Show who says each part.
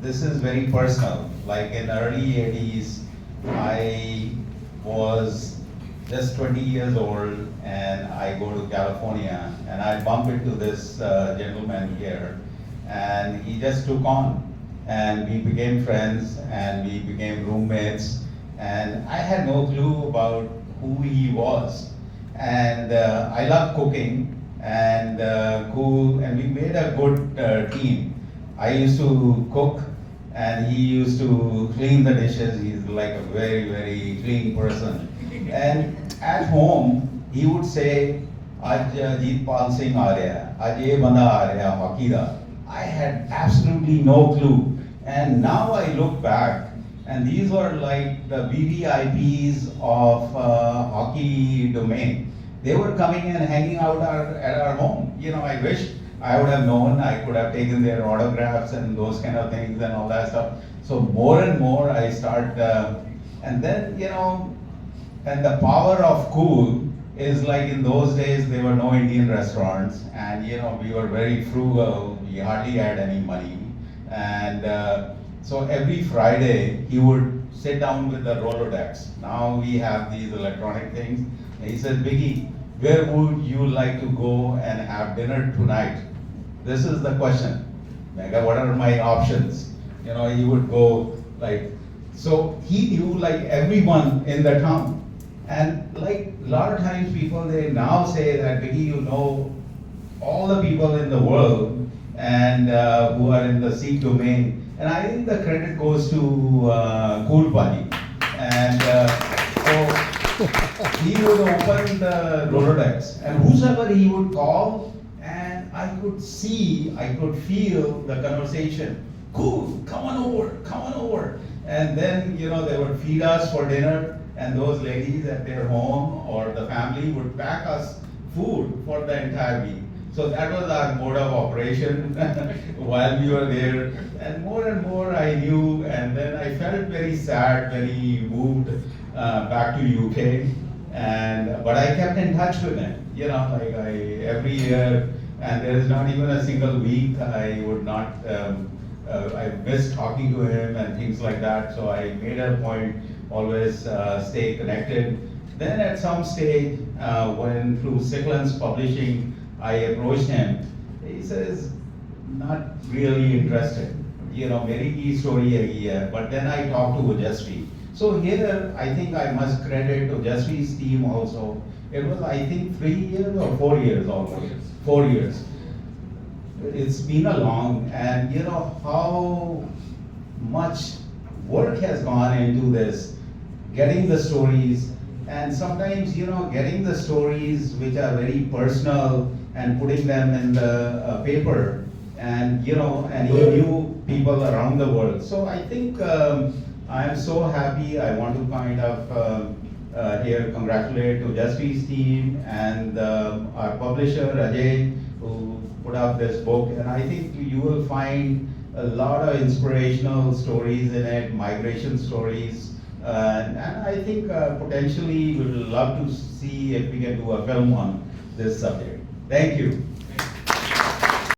Speaker 1: this is very personal. Like in early 80s, I was just 20 years old and I go to California and I bump into this gentleman here and he just took on and we became friends and we became roommates and I had no clue about who he was. And I love cooking and and we made a good team. I used to cook and he used to clean the dishes. He's like a very, very clean person. And at home, he would say, "Aj Jeetpal Singh aa raha hai, aj ye banda aa raha hai, hockey da." I had absolutely no clue. And now I look back, and these were like the VVIPs of hockey domain. They were coming and hanging out at our home. You know, I wish I would have known, I could have taken their autographs and those kind of things and all that stuff. So more and more I start, and then, you know, and the power of cool is like in those days there were no Indian restaurants and, you know, we were very frugal, we hardly had any money. And so every Friday he would sit down with the Rolodex. Now we have these electronic things. And he says, "Biggie, where would you like to go and have dinner tonight?" This is the question. Mega, what are my options? You know, he would go like, so he knew like everyone in the town. And like a lot of times people, they now say that, "Biggie, you know all the people in the world and who are in the Sikh domain." And I think the credit goes to Cool Pani. And so he would open the Rolodex and whosoever he would call, and I could see, I could feel the conversation. "Cool, come on over, come on over." And then, you know, they would feed us for dinner and those ladies at their home or the family would pack us food for the entire week. So that was our mode of operation while we were there. And more I knew, and then I felt very sad when he moved back to UK. But I kept in touch with him, you know, like every year, and there is not even a single week I would not, I missed talking to him and things like that. So I made a point always stay connected. Then at some stage, when through Sickland's Publishing, I approached him. He says, "Not really interested. You know, very key story hai." But then I talked to Ojasvi. So here, I think I must credit Ojasvi's team also. It was, I think, 3 years or 4 years almost. 4 years. It's been a long, and you know how much work has gone into this, getting the stories, and sometimes, you know, getting the stories which are very personal and putting them in the paper, and you know, and he knew people around the world. So I think I am so happy. I want to kind of here congratulate to Jaspreet's team and our publisher Ajay, who put up this book. And I think you will find a lot of inspirational stories in it, migration stories. And I think potentially we would love to see if we can do a film on this subject. Thank you.